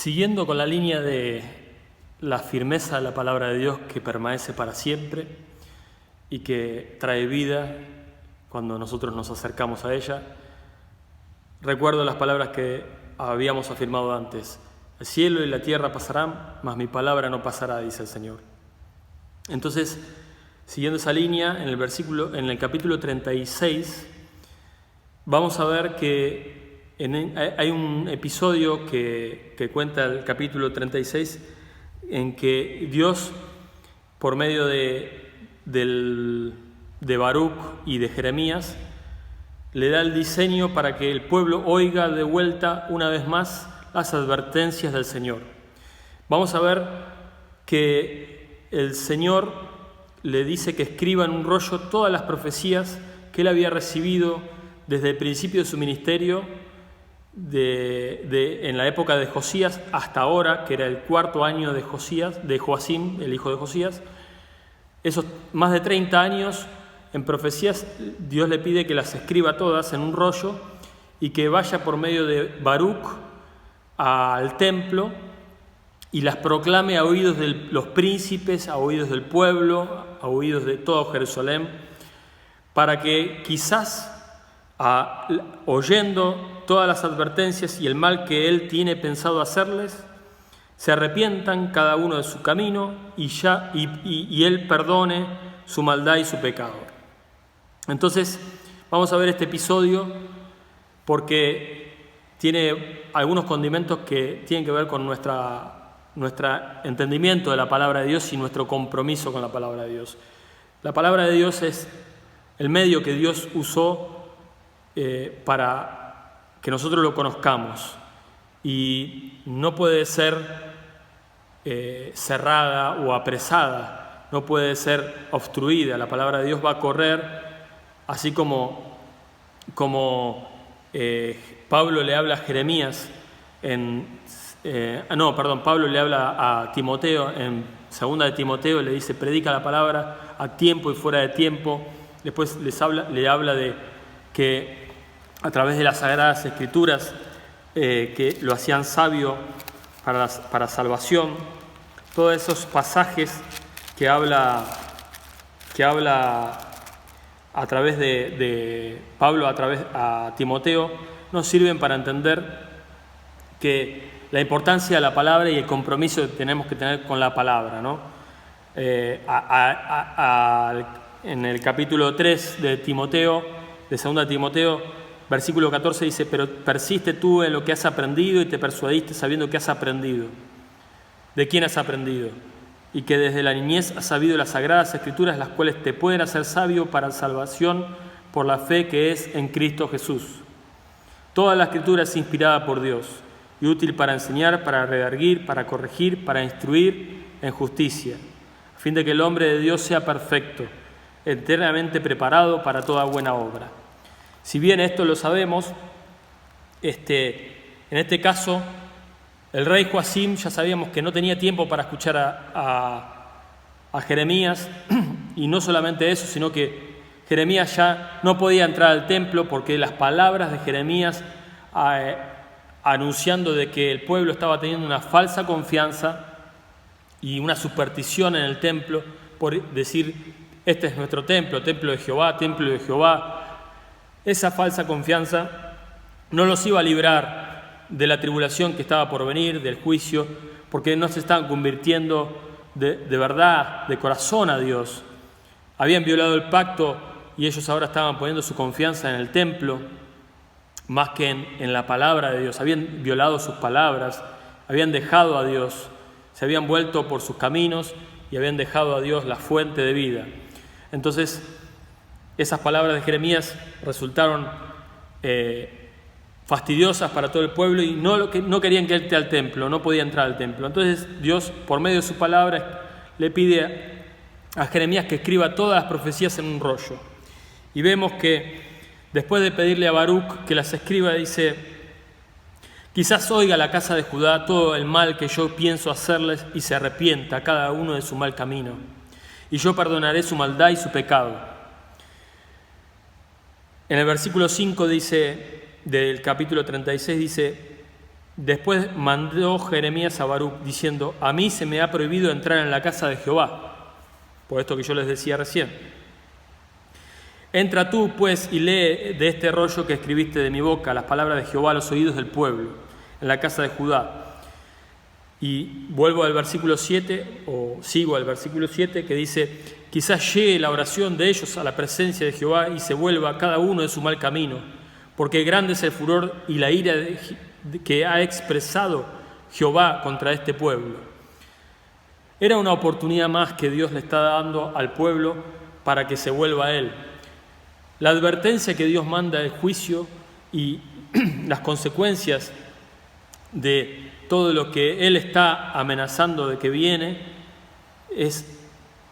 Siguiendo con la línea de la firmeza de la palabra de Dios que permanece para siempre y que trae vida cuando nosotros nos acercamos a ella, recuerdo las palabras que habíamos afirmado antes. El cielo y la tierra pasarán, mas mi palabra no pasará, dice el Señor. Entonces, siguiendo esa línea, en el capítulo 36, vamos a ver que hay un episodio que cuenta el capítulo 36 en que Dios, por medio de Baruc y de Jeremías, le da el diseño para que el pueblo oiga de vuelta una vez más las advertencias del Señor. Vamos a ver que el Señor le dice que escriba en un rollo todas las profecías que él había recibido desde el principio de su ministerio, en la época de Josías hasta ahora, que era el cuarto año de Joacim, el hijo de Josías. Esos más de 30 años en profecías, Dios le pide que las escriba todas en un rollo y que vaya por medio de Baruc al templo y las proclame a oídos de los príncipes, a oídos del pueblo, a oídos de todo Jerusalén, para que quizás, oyendo todas las advertencias y el mal que él tiene pensado hacerles, se arrepientan cada uno de su camino y él perdone su maldad y su pecado. Entonces, vamos a ver este episodio porque tiene algunos condimentos que tienen que ver con nuestro entendimiento de la palabra de Dios y nuestro compromiso con la palabra de Dios. La palabra de Dios es el medio que Dios usó para que nosotros lo conozcamos, y no puede ser cerrada o apresada, no puede ser obstruida. La palabra de Dios va a correr, así como Pablo le habla a Jeremías Pablo le habla a Timoteo en 2 de Timoteo, le dice: predica la palabra a tiempo y fuera de tiempo. Después le habla de que a través de las Sagradas Escrituras que lo hacían sabio para salvación. Todos esos pasajes que habla a través de Pablo a Timoteo nos sirven para entender que la importancia de la palabra y el compromiso que tenemos que tener con la palabra, ¿no? En el capítulo 3 de 2 de Timoteo, versículo 14 dice: pero persiste tú en lo que has aprendido y te persuadiste sabiendo que has aprendido. ¿De quién has aprendido? Y que desde la niñez has sabido las Sagradas Escrituras, las cuales te pueden hacer sabio para salvación por la fe que es en Cristo Jesús. Toda la Escritura es inspirada por Dios y útil para enseñar, para redarguir, para corregir, para instruir en justicia, a fin de que el hombre de Dios sea perfecto, eternamente preparado para toda buena obra. Si bien esto lo sabemos, en este caso, el rey Joacim ya sabíamos que no tenía tiempo para escuchar a Jeremías, y no solamente eso, sino que Jeremías ya no podía entrar al templo porque las palabras de Jeremías anunciando de que el pueblo estaba teniendo una falsa confianza y una superstición en el templo, por decir: este es nuestro templo, templo de Jehová, templo de Jehová. Esa falsa confianza no los iba a librar de la tribulación que estaba por venir, del juicio, porque no se estaban convirtiendo de verdad, de corazón a Dios. Habían violado el pacto y ellos ahora estaban poniendo su confianza en el templo más que en la palabra de Dios. Habían violado sus palabras, habían dejado a Dios, se habían vuelto por sus caminos y habían dejado a Dios la fuente de vida. Entonces, esas palabras de Jeremías resultaron fastidiosas para todo el pueblo y no querían que él esté al templo, no podía entrar al templo. Entonces Dios, por medio de su palabra, le pide a Jeremías que escriba todas las profecías en un rollo. Y vemos que después de pedirle a Baruc que las escriba, dice: quizás oiga la casa de Judá todo el mal que yo pienso hacerles y se arrepienta cada uno de su mal camino, y yo perdonaré su maldad y su pecado. En el versículo 5 del capítulo 36 dice: Después mandó Jeremías a Baruc diciendo: a mí se me ha prohibido entrar en la casa de Jehová, por esto que yo les decía recién. Entra tú, pues, y lee de este rollo que escribiste de mi boca las palabras de Jehová a los oídos del pueblo, en la casa de Judá. Y vuelvo al versículo 7, o sigo al versículo 7, que dice: quizás llegue la oración de ellos a la presencia de Jehová y se vuelva cada uno de su mal camino, porque grande es el furor y la ira que ha expresado Jehová contra este pueblo. Era una oportunidad más que Dios le está dando al pueblo para que se vuelva a Él. La advertencia que Dios manda del juicio y las consecuencias de todo lo que Él está amenazando de que viene es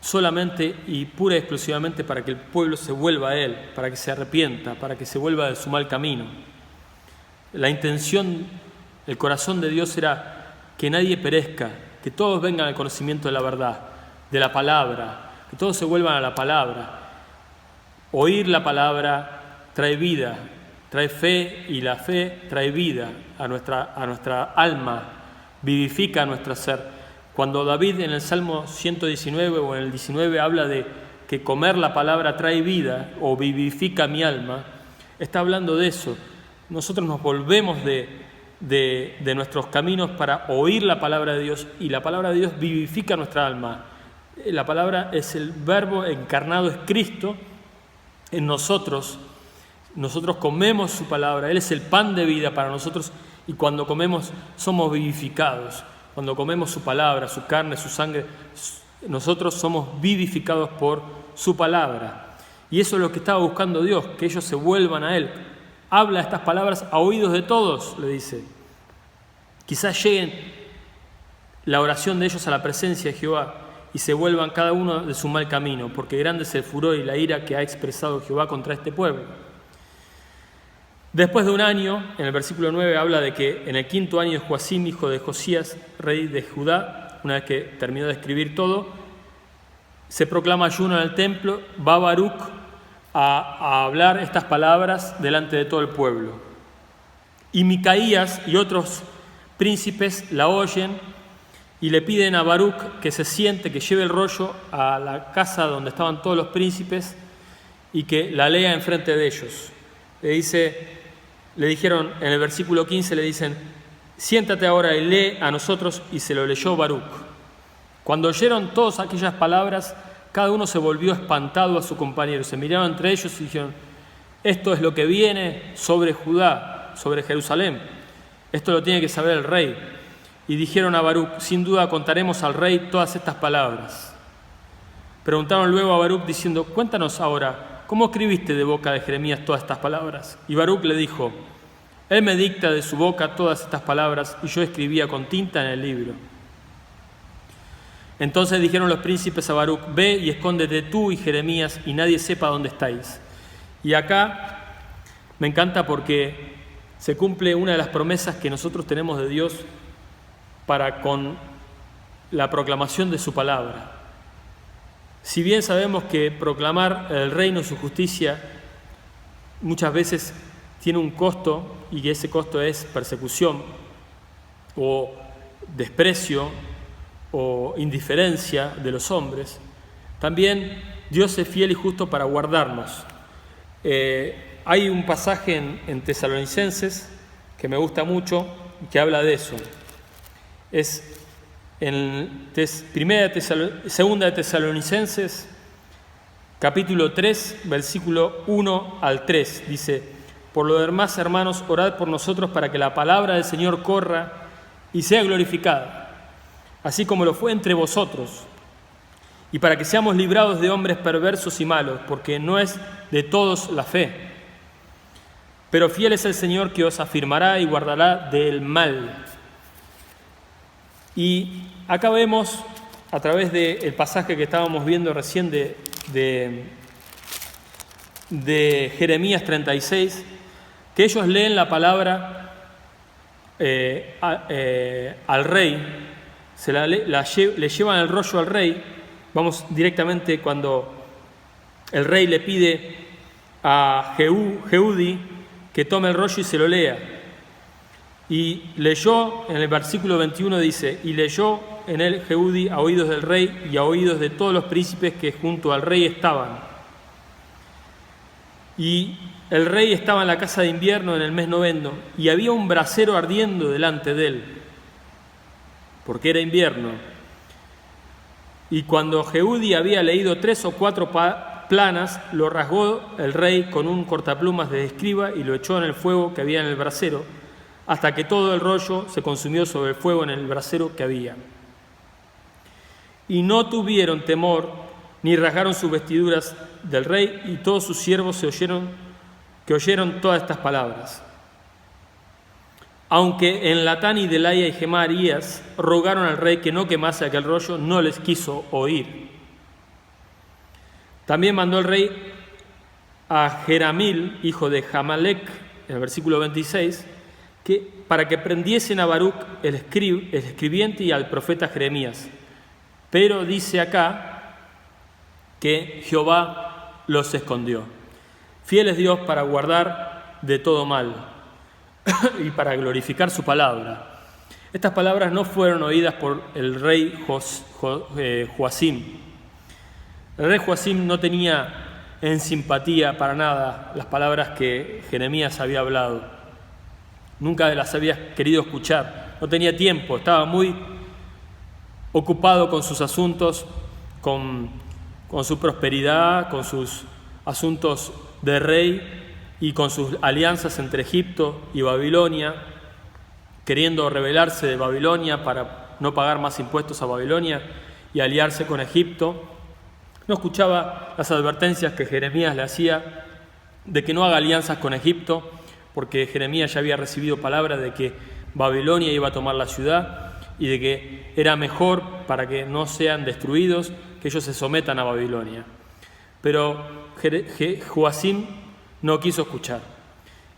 solamente y pura y exclusivamente para que el pueblo se vuelva a Él, para que se arrepienta, para que se vuelva de su mal camino. La intención, el corazón de Dios era que nadie perezca, que todos vengan al conocimiento de la verdad, de la palabra, que todos se vuelvan a la palabra. Oír la palabra trae vida, trae fe, y la fe trae vida a nuestra alma, vivifica nuestro ser. Cuando David en el Salmo 119 o en el 19 habla de que comer la palabra trae vida o vivifica mi alma, está hablando de eso. Nosotros nos volvemos de nuestros caminos para oír la palabra de Dios, y la palabra de Dios vivifica nuestra alma. La palabra es el verbo encarnado, es Cristo en nosotros. Nosotros comemos su palabra, Él es el pan de vida para nosotros, y cuando comemos somos vivificados. Cuando comemos su palabra, su carne, su sangre, nosotros somos vivificados por su palabra. Y eso es lo que estaba buscando Dios, que ellos se vuelvan a Él. Habla estas palabras a oídos de todos, le dice. Quizás lleguen la oración de ellos a la presencia de Jehová y se vuelvan cada uno de su mal camino, porque grande es el furor y la ira que ha expresado Jehová contra este pueblo. Después de un año, en el versículo 9 habla de que en el 5.º año de Joacim, hijo de Josías, rey de Judá, una vez que terminó de escribir todo, se proclama ayuno en el templo, va Baruc a hablar estas palabras delante de todo el pueblo. Y Micaías y otros príncipes la oyen y le piden a Baruc que se siente, que lleve el rollo a la casa donde estaban todos los príncipes y que la lea enfrente de ellos. Le dijeron en el versículo 15, le dicen: siéntate ahora y lee a nosotros, y se lo leyó Baruc. Cuando oyeron todas aquellas palabras, cada uno se volvió espantado a su compañero, se miraron entre ellos y dijeron: esto es lo que viene sobre Judá, sobre Jerusalén, esto lo tiene que saber el rey. Y dijeron a Baruc: sin duda contaremos al rey todas estas palabras. Preguntaron luego a Baruc diciendo: cuéntanos ahora, ¿cómo escribiste de boca de Jeremías todas estas palabras? Y Baruc le dijo: él me dicta de su boca todas estas palabras, y yo escribía con tinta en el libro. Entonces dijeron los príncipes a Baruc: ve y escóndete tú y Jeremías, y nadie sepa dónde estáis. Y acá me encanta porque se cumple una de las promesas que nosotros tenemos de Dios para con la proclamación de su palabra. Si bien sabemos que proclamar el reino y su justicia muchas veces tiene un costo, y que ese costo es persecución o desprecio o indiferencia de los hombres, también Dios es fiel y justo para guardarnos. Hay un pasaje en Tesalonicenses que me gusta mucho, que habla de eso. Es en segunda de Tesalonicenses, capítulo 3, versículo 1 al 3, dice: por lo demás, hermanos, orad por nosotros para que la palabra del Señor corra y sea glorificada, así como lo fue entre vosotros, y para que seamos librados de hombres perversos y malos, porque no es de todos la fe. Pero fiel es el Señor, que os afirmará y guardará del mal. Y acá vemos, a través del pasaje que estábamos viendo recién de Jeremías 36, que ellos leen la palabra al rey, le llevan el rollo al rey. Vamos directamente cuando el rey le pide a Jehudi que tome el rollo y se lo lea. Y leyó, en el versículo 21 dice, y leyó en él Jehudí a oídos del rey y a oídos de todos los príncipes que junto al rey estaban. Y el rey estaba en la casa de invierno en el mes noveno, y había un brasero ardiendo delante de él, porque era invierno. Y cuando Jehudí había leído 3 o 4 planas, lo rasgó el rey con un cortaplumas de escriba y lo echó en el fuego que había en el brasero, hasta que todo el rollo se consumió sobre el fuego en el brasero que había. Y no tuvieron temor, ni rasgaron sus vestiduras del rey, y todos sus siervos oyeron todas estas palabras. Aunque en Latán y Delaya y Gemarías rogaron al rey que no quemase aquel rollo, no les quiso oír. También mandó el rey a Jeramil, hijo de Jamalec, en el versículo 26, para que prendiesen a Baruc el escribiente y al profeta Jeremías. Pero dice acá que Jehová los escondió. Fiel es Dios para guardar de todo mal y para glorificar su palabra. Estas palabras no fueron oídas por el rey Joacim. El rey Joacim no tenía en simpatía para nada las palabras que Jeremías había hablado. Nunca las había querido escuchar. No tenía tiempo, estaba muy ocupado con sus asuntos, con su prosperidad, con sus asuntos de rey y con sus alianzas entre Egipto y Babilonia, queriendo rebelarse de Babilonia para no pagar más impuestos a Babilonia y aliarse con Egipto. No escuchaba las advertencias que Jeremías le hacía de que no haga alianzas con Egipto, porque Jeremías ya había recibido palabra de que Babilonia iba a tomar la ciudad y de que era mejor, para que no sean destruidos, que ellos se sometan a Babilonia. Pero Joacim no quiso escuchar.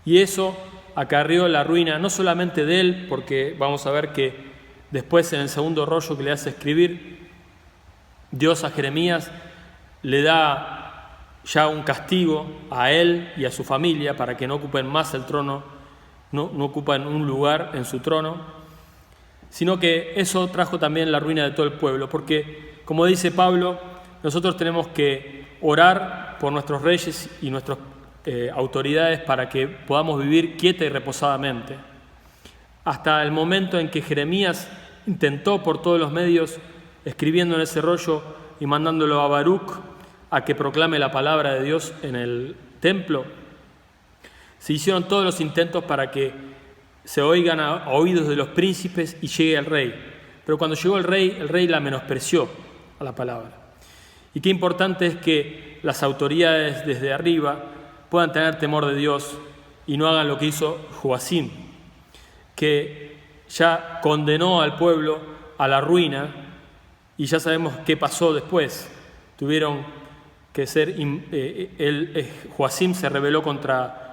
Y eso acarreó la ruina no solamente de él, porque vamos a ver que después en el segundo rollo que le hace escribir, Dios a Jeremías le da ya un castigo a él y a su familia para que no ocupen más el trono, no ocupen un lugar en su trono, sino que eso trajo también la ruina de todo el pueblo, porque como dice Pablo, nosotros tenemos que orar por nuestros reyes y nuestras autoridades para que podamos vivir quieta y reposadamente. Hasta el momento en que Jeremías intentó por todos los medios, escribiendo en ese rollo y mandándolo a Baruc a que proclame la palabra de Dios en el templo, se hicieron todos los intentos para que se oigan a oídos de los príncipes y llegue al rey. Pero cuando llegó el rey la menospreció a la palabra. Y qué importante es que las autoridades desde arriba puedan tener temor de Dios y no hagan lo que hizo Joacim, que ya condenó al pueblo a la ruina, y ya sabemos qué pasó después. Tuvieron que ser, Joacim se rebeló contra